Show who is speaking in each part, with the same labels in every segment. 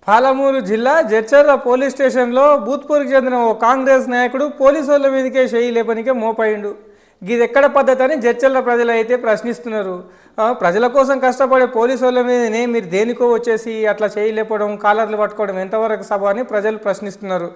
Speaker 1: పాలమూరు జిల్లా జడ్చర్ల పోలీస్ స్టేషన్లో బూత్పూర్కి చెందిన ఓ కాంగ్రెస్ నాయకుడు పోలీసుల మీదకే చేయి లేపనికే మోపయిండు. ఇది ఎక్కడ పద్ధతి అని జడ్చర్ల ప్రజలు అయితే ప్రశ్నిస్తున్నారు. ప్రజల కోసం కష్టపడే పోలీసు వాళ్ళ మీదనే మీరు దేనికో వచ్చేసి అట్లా చేయలేపడం, కాలర్లు పట్టుకోవడం ఎంతవరకు సభ అని ప్రజలు ప్రశ్నిస్తున్నారు.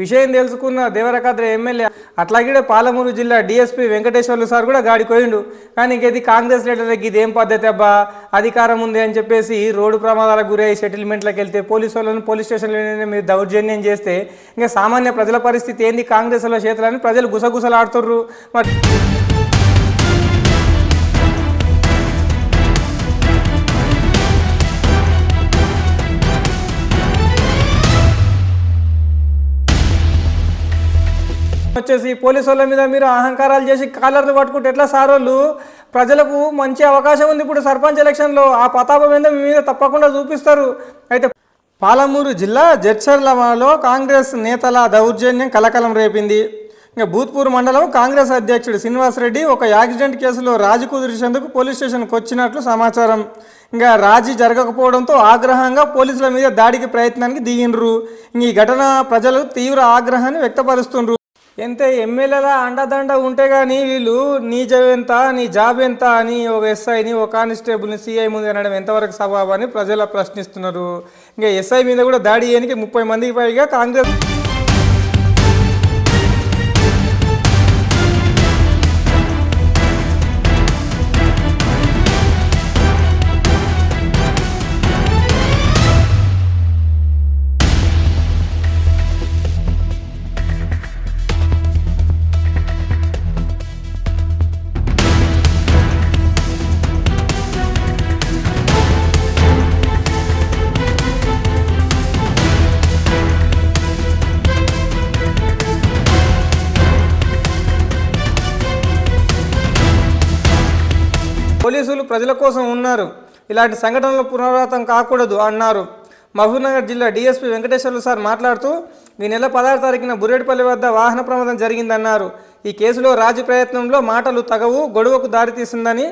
Speaker 1: విషయం తెలుసుకున్న దేవరకద్ర ఎమ్మెల్యే అట్లాగే పాలమూరు జిల్లా డిఎస్పీ వెంకటేశ్వర్లు సార్ కూడా గాడిపోయిండు. కానీ ఇది కాంగ్రెస్ లీడర్కి ఇదేం పద్ధతి అబ్బా, అధికారం ఉంది అని చెప్పేసి రోడ్డు ప్రమాదాలకు గురై సెటిల్మెంట్లకు వెళ్తే పోలీసు వాళ్ళని పోలీస్ స్టేషన్లోనే మీరు దౌర్జన్యం చేస్తే ఇంకా సామాన్య ప్రజల పరిస్థితి ఏంది కాంగ్రెస్ వాళ్ళ చేతులని ప్రజలు గుసగుసలాడుతుర్రు. మరి వచ్చేసి పోలీసు వాళ్ళ మీద మీరు అహంకారాలు చేసి కాలర్లు పట్టుకుంటే ఎట్లా సార్? వాళ్ళు ప్రజలకు మంచి అవకాశం ఉంది ఇప్పుడు సర్పంచ్ ఎలక్షన్లో, ఆ ప్రతాపం ఏందో మీ మీద తప్పకుండా చూపిస్తారు. అయితే పాలమూరు జిల్లా జడ్చర్లలో కాంగ్రెస్ నేతల దౌర్జన్యం కలకలం రేపింది. ఇంకా భూత్పూర్ మండలం కాంగ్రెస్ అధ్యక్షుడు శ్రీనివాసరెడ్డి ఒక యాక్సిడెంట్ కేసులో రాజీ కుదిర్చేందుకు పోలీస్ స్టేషన్కి వచ్చినట్లు సమాచారం. ఇంకా రాజీ జరగకపోవడంతో ఆగ్రహంగా పోలీసుల మీద దాడికి ప్రయత్నానికి దిగిండ్రు. ఈ ఘటన ప్రజలు తీవ్ర ఆగ్రహాన్ని వ్యక్తపరుస్తుండ్రు. ఎంత ఎమ్మెల్యేల అండదండ ఉంటే కానీ వీళ్ళు నీ జాబ్ ఎంత అని ఒక ఎస్ఐని, ఒక కానిస్టేబుల్ని, సిఐ ముందు అనడం ఎంతవరకు సవాబు అని ప్రజలు ప్రశ్నిస్తున్నారు. ఇంకా ఎస్ఐ మీద కూడా దాడి చేయడానికి 30 మందికి పైగా కాంగ్రెస్ పోలీసులు ప్రజల కోసం ఉన్నారు, ఇలాంటి సంఘటనలు పునరావృతం కాకూడదు అన్నారు. మహబూబ్నగర్ జిల్లా డిఎస్పీ వెంకటేశ్వర్లు సార్ మాట్లాడుతూ ఈ నెల 16 తారీఖున బుర్రెడ్డిపల్లి వద్ద వాహన ప్రమాదం జరిగిందన్నారు. ఈ కేసులో రాజీ ప్రయత్నంలో మాటలు తగవు, గొడవకు దారితీసిందని,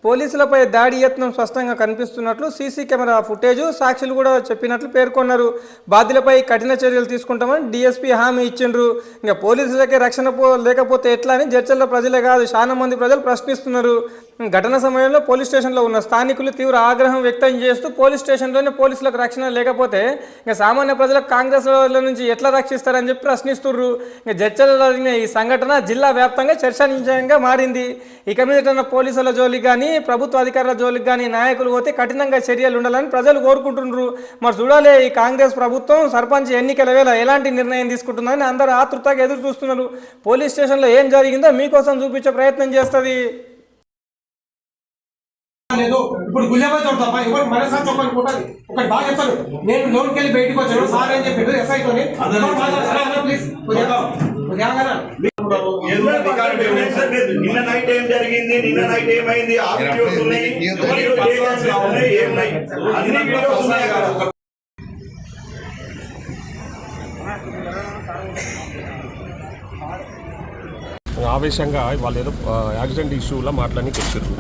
Speaker 1: పోలీసులపై దాడి యత్నం స్పష్టంగా కనిపిస్తున్నట్లు సీసీ కెమెరా ఫుటేజు, సాక్షులు కూడా చెప్పినట్లు పేర్కొన్నారు. బాధ్యులపై కఠిన చర్యలు తీసుకుంటామని డీఎస్పీ హామీ ఇచ్చిండ్రు. ఇంకా పోలీసులకే రక్షణ లేకపోతే ఎట్లా అని జడ్చర్ల ప్రజలే కాదు చాలా మంది ప్రజలు ప్రశ్నిస్తున్నారు. ఘటన సమయంలో పోలీస్ స్టేషన్లో ఉన్న స్థానికులు తీవ్ర ఆగ్రహం వ్యక్తం చేస్తూ పోలీస్ స్టేషన్లోనే పోలీసులకు రక్షణ లేకపోతే ఇంకా సామాన్య ప్రజలకు కాంగ్రెస్ నుంచి ఎట్లా రక్షిస్తారని చెప్పి ప్రశ్నిస్తున్నారు. ఇంకా జడ్చర్లలో ఈ సంఘటన జిల్లా వ్యాప్తంగా చర్చనీయాంశంగా మారింది. ఇక మీద పోలీసుల జోలికి కానీ ప్రభుత్వ అధికారుల జోలికి కానీ నాయకులు పోతే కఠినంగా చర్యలు ఉండాలని ప్రజలు కోరుకుంటున్నారు. మరి చూడాలి ఈ కాంగ్రెస్ ప్రభుత్వం సర్పంచ్ ఎన్నికల వేళ ఎలాంటి నిర్ణయం తీసుకుంటుందని అందరూ ఆతృతగా ఎదురు చూస్తున్నారు. పోలీస్ స్టేషన్లో ఏం జరిగిందో మీకోసం చూపించే ప్రయత్నం చేస్తుంది.
Speaker 2: ఇప్పుడు గుళ్ళపై చూడతాపా ఎవరు మనసారి ఒకటి బాగా చెప్తాను. నేను లోన్కి వెళ్ళి బయటకు వచ్చాను సార్ అని చెప్పాడు ఎస్ఐతోని.
Speaker 3: నిన్న నైట్ ఏం జరిగింది, నిన్న నైట్ ఏమైంది,
Speaker 4: ఆవేశంగా వాళ్ళు ఏదో యాక్సిడెంట్ ఇష్యూలో మాట్లాడానికి వచ్చారు.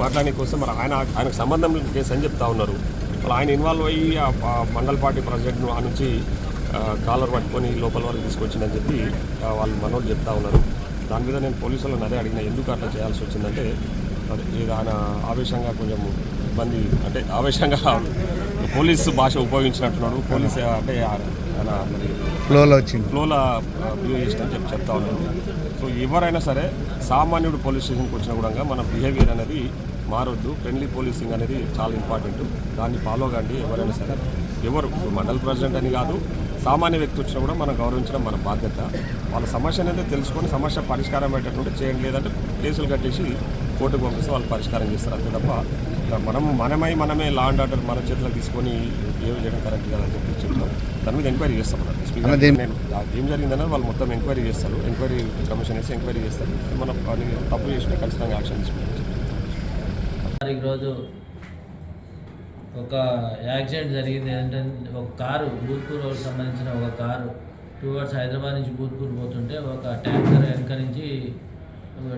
Speaker 4: మాట్లాడడానికి కోసం మరి ఆయనకు సంబంధం కేసు అని చెప్తా ఉన్నారు. వాళ్ళు ఆయన ఇన్వాల్వ్ అయ్యి ఆ మండల పార్టీ ప్రెసిడెంట్ను ఆ నుంచి కాలర్ పట్టుకొని లోపల వరకు తీసుకొచ్చిందని చెప్పి వాళ్ళు మనోళ్ళు చెప్తా ఉన్నారు. దాని మీద నేను పోలీసు వాళ్ళని అదే అడిగిన, ఎందుకు అట్లా చేయాల్సి వచ్చిందంటే ఇది ఆయన ఆవేశంగా కొంచెం ఇబ్బంది, అంటే ఆవేశంగా పోలీసు భాష ఉపయోగించినట్టున్నాడు. పోలీసు అంటే ఆయన మరి ఫ్లోలో బిహేవ్ చేసినని చెప్పి చెప్తా ఉన్నాడు. సో ఎవరైనా సరే సామాన్యుడు పోలీస్ స్టేషన్కి వచ్చినా కూడా మన బిహేవియర్ అనేది మారొద్దు. ఫ్రెండ్లీ పోలీసింగ్ అనేది చాలా ఇంపార్టెంట్. దాన్ని ఫాలో కండి. ఎవరైనా సరే ఎవరు మండల ప్రెసిడెంట్ అని కాదు, సామాన్య వ్యక్తి వచ్చినా కూడా మనం గౌరవించడం మన బాధ్యత. వాళ్ళ సమస్య అనేది తెలుసుకొని సమస్య పరిష్కారం అయ్యేటటువంటి చేయండి, లేదంటే కేసులు కట్టేసి కోర్టుకు పంపిస్తే వాళ్ళు పరిష్కారం చేస్తారు. అంతే తప్ప మనమే లా అండ్ ఆర్డర్ మన చేతిలో తీసుకొని ఏమి చేయడం కరెక్ట్ కాదని చెప్పి చెప్తాం. దాని మీద ఎంక్వైరీ చేస్తాం. నేను ఏం జరిగిందనేది వాళ్ళు మొత్తం ఎంక్వైరీ చేస్తారు. ఎంక్వైరీ కమిషన్ వేసి ఎంక్వైరీ చేస్తారు. మనం తప్పు చేసినా ఖచ్చితంగా యాక్షన్ తీసుకుంటాం.
Speaker 5: ఈరోజు ఒక యాక్సిడెంట్ జరిగింది. ఏంటంటే ఒక కారు భూత్పూర్ రోడ్కి సంబంధించిన ఒక కారు టువర్డ్స్ హైదరాబాద్ నుంచి భూత్పూర్ పోతుంటే ఒక ట్యాంకర్ వెనక నుంచి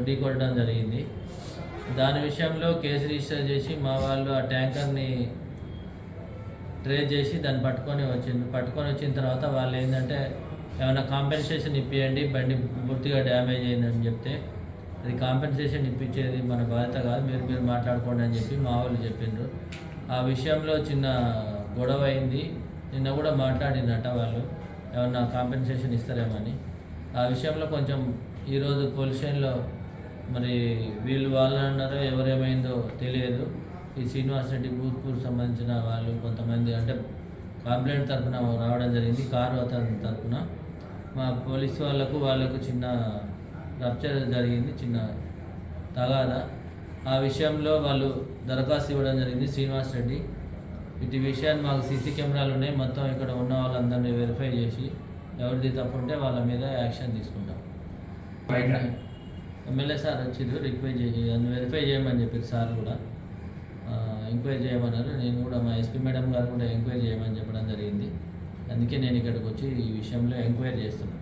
Speaker 5: ఢీ కొట్టడం జరిగింది. దాని విషయంలో కేసు రిజిస్టర్ చేసి మా వాళ్ళు ఆ ట్యాంకర్ని ట్రేస్ చేసి దాన్ని పట్టుకొని వచ్చిన తర్వాత వాళ్ళు ఏంటంటే ఏమైనా కాంపెన్సేషన్ ఇప్పియండి, బండి పూర్తిగా డ్యామేజ్ అయిందని చెప్తే అది కాంపెన్సేషన్ ఇప్పించేది మన బాధ్యత కాదు, మీరు మాట్లాడుకోండి అని చెప్పి మా వాళ్ళు చెప్పిండ్రు. ఆ విషయంలో చిన్న గొడవ అయింది. నిన్న కూడా మాట్లాడినట్ట వాళ్ళు ఏమన్నా కాంపెన్సేషన్ ఇస్తారేమని. ఆ విషయంలో కొంచెం ఈరోజు పోలీస్ స్టేషన్లో మరి వాళ్ళు అన్నారో ఎవరేమైందో తెలియదు. ఈ శ్రీనివాస్ రెడ్డి భూత్పూర్ సంబంధించిన వాళ్ళు కొంతమంది అంటే కంప్లైంట్ తరఫున రావడం జరిగింది. కారు అతని తరఫున మా పోలీసు వాళ్ళకు చిన్న రప్చర్ జరిగింది, చిన్న తగాదా. ఆ విషయంలో వాళ్ళు దరఖాస్తు ఇవ్వడం జరిగింది శ్రీనివాస్ రెడ్డి. ఇటు విషయాన్ని మాకు సీసీ కెమెరాలు ఉన్నాయి, మొత్తం ఇక్కడ ఉన్న వాళ్ళందరినీ వెరిఫై చేసి ఎవరిది తప్పు ఉంటే వాళ్ళ మీద యాక్షన్ తీసుకుంటాం. ఎమ్మెల్యే సార్ వచ్చిండ్రు, రిక్వెస్ట్ చేసి వెరిఫై చేయమని చెప్పారు. సార్ కూడా ఎంక్వైరీ చేయమన్నారు. నేను కూడా మా ఎస్పీ మేడం గారు కూడా ఎంక్వైరీ చేయమని చెప్పడం జరిగింది. అందుకే నేను ఇక్కడికి వచ్చి ఈ విషయంలో ఎంక్వైరీ చేస్తున్నాను.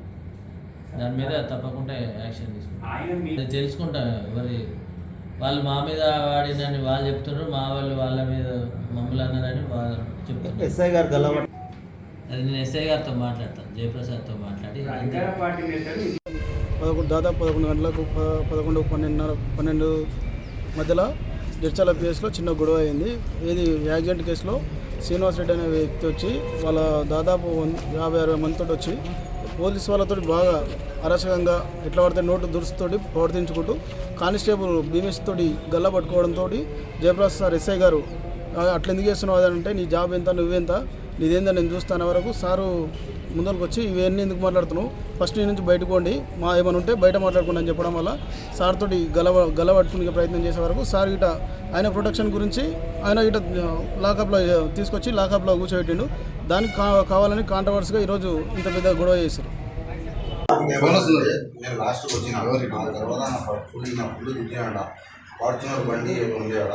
Speaker 5: దాని మీద తప్పకుండా యాక్షన్ తీసుకుంటాను. తెలుసుకుంటా వాళ్ళు మా మీద వాడినని వాళ్ళు చెప్తున్నారు, మా వాళ్ళు వాళ్ళ మీద మమ్మల్ని అన్నారని వాళ్ళు చెప్తున్నారు.
Speaker 6: ఎస్ఐ గారు
Speaker 5: అది నేను ఎస్ఐ గారితో మాట్లాడతాను, జయప్రసాద్తో మాట్లాడి
Speaker 7: దాదాపు 11 గంటలకు 11:12 మధ్యలో జడ్చల పిఎస్లో చిన్న గొడవ అయింది. ఇది యాక్సిడెంట్ కేసులో శ్రీనివాస్ రెడ్డి అనే వ్యక్తి వచ్చి వాళ్ళ దాదాపు 50-60 మందితో వచ్చి పోలీసు వాళ్ళతో బాగా అరాచకంగా ఎట్లా పడితే నోటు దురుసుతోటి ప్రవర్తించుకుంటూ కానిస్టేబుల్ భీమేష్ తోటి గల్ల పట్టుకోవడంతో జయప్రసాద్ సార్ ఎస్ఐ గారు అట్లా ఎందుకు చేస్తున్నావు అంటే నీ జాబ్ ఎంత, నువ్వెంత, నీదేందా నేను చూస్తాను వరకు సారు ముందరకు వచ్చి ఇవన్నీ ఎందుకు మాట్లాడుతున్నావు, ఫస్ట్ నీ నుంచి బయటకు పోండి, మా ఏమైనా ఉంటే బయట మాట్లాడుకోండి అని చెప్పడం వల్ల సార్ తోటి గల పట్టుకునే ప్రయత్నం చేసే వరకు సార్ గిట ఆయన ప్రొటెక్షన్ గురించి ఆయన గిట లాకప్లో తీసుకొచ్చి లాకప్లో కూర్చోబెట్టిండు. దానికి కావాలని కాంట్రవర్సీగా ఈరోజు ఇంత పెద్ద గొడవ చేశారు.
Speaker 8: నేను లాస్ట్కి వచ్చిన తర్వాత ఫుల్ తిట్టినాడ. ఫార్చునర్ బండి ఉండేవాడ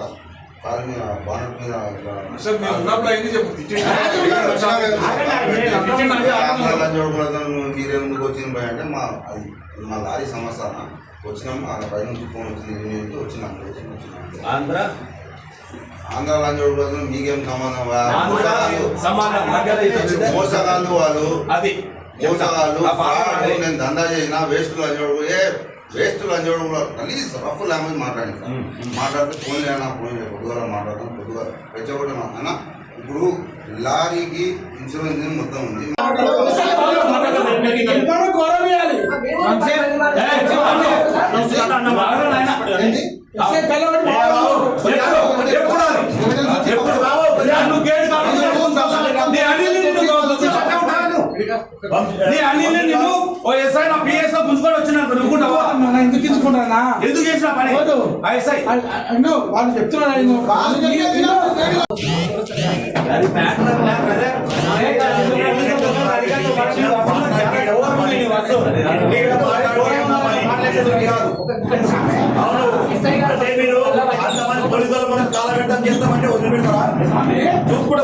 Speaker 8: కారు మీద బానట్ మీద మీరే ముందుకు వచ్చిన భయ అంటే మా లారీ సమస్య వచ్చినాము. ఆ పై నుంచి ఫోన్ వచ్చింది, వచ్చినాము. ఆంధ్ర లంచోడు మీకేం సంబంధం? మోసగాళ్ళు వాళ్ళు, మోసగాళ్ళు. నేను దందా చేసిన వేస్ట్ లంచోడు, వేస్ట్ లంచోడు ప్లీజ్ రఫ్ లాంగ్వేజ్ మాట్లాడితే ఫోన్ చేయనా, ఫోన్ చేయ పొద్దుగా మాట్లాడతాం, పొద్దుగా రెచ్చగొట్టిన అన్న. ఇప్పుడు లారీకి ఇన్సూరెన్స్ మొత్తం ఉంది.
Speaker 2: ఎందుకు తీసుకుంటానా, ఎందుకు చేసిన పని వాళ్ళు చెప్తున్నారు.
Speaker 3: పోలీసులు మనం కాలఘట్టం చేస్తామంటే వదిలిపెడతారా? చూసి కూడా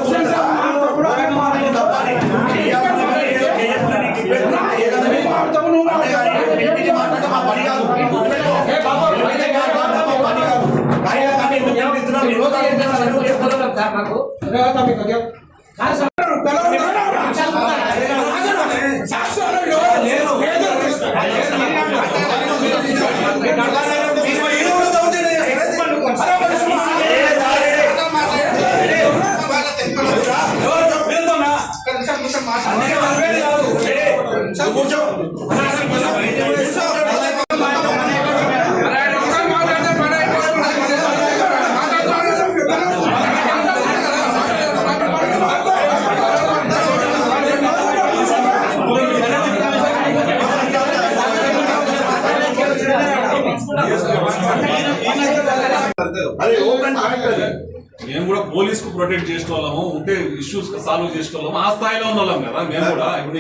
Speaker 9: మేము కూడా పోలీస్ కు ప్రొటెక్ట్ చేసేవాళ్ళము, ఉంటే ఇష్యూస్ సాల్వ్ చేసేవాళ్ళము, ఆ స్థాయిలో ఉన్న వాళ్ళం కదా మేము కూడా. ఇప్పుడు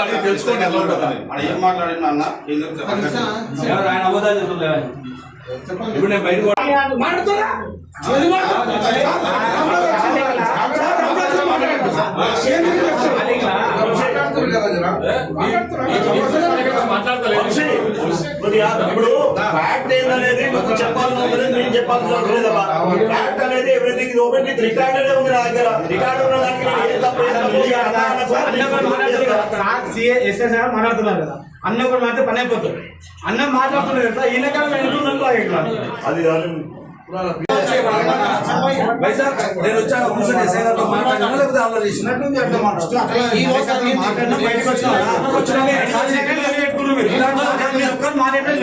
Speaker 9: అడిగి తెలుసుకోండి ఎలా ఉంటుంది.
Speaker 8: ఏం మాట్లాడినా అన్న
Speaker 9: ఇప్పుడు నేను బయట మాట్లాడతలేదు.
Speaker 3: కొద్దిగా ఇప్పుడు ఫ్యాక్ట్ ఏందనేది నువ్వు చెప్పాల్సిన అవసరం లేదు, నేను చెప్పాల్సిన అవసరం లేదమ్మా. ఫ్యాక్ట్ అనేది ఎవ్రీథింగ్ ఇది ఓపెన్ విత్ రికార్డెడ్ ఉంది నా దగ్గర. రికార్డు ఉన్న దానికి నేను ఏం తప్పు
Speaker 2: మాట్లాడుతున్నారు కదా అన్న కూడా మాట్లాడితే పని అయిపోతుంది. అన్న మాట్లాడుతున్నారు కదా ఈయన అది నేను వచ్చాను మాట్లాడినా లేకపోతే అలా చేసినట్టు మాట్లాడినా బయటకు వచ్చినా మాట్లాడడం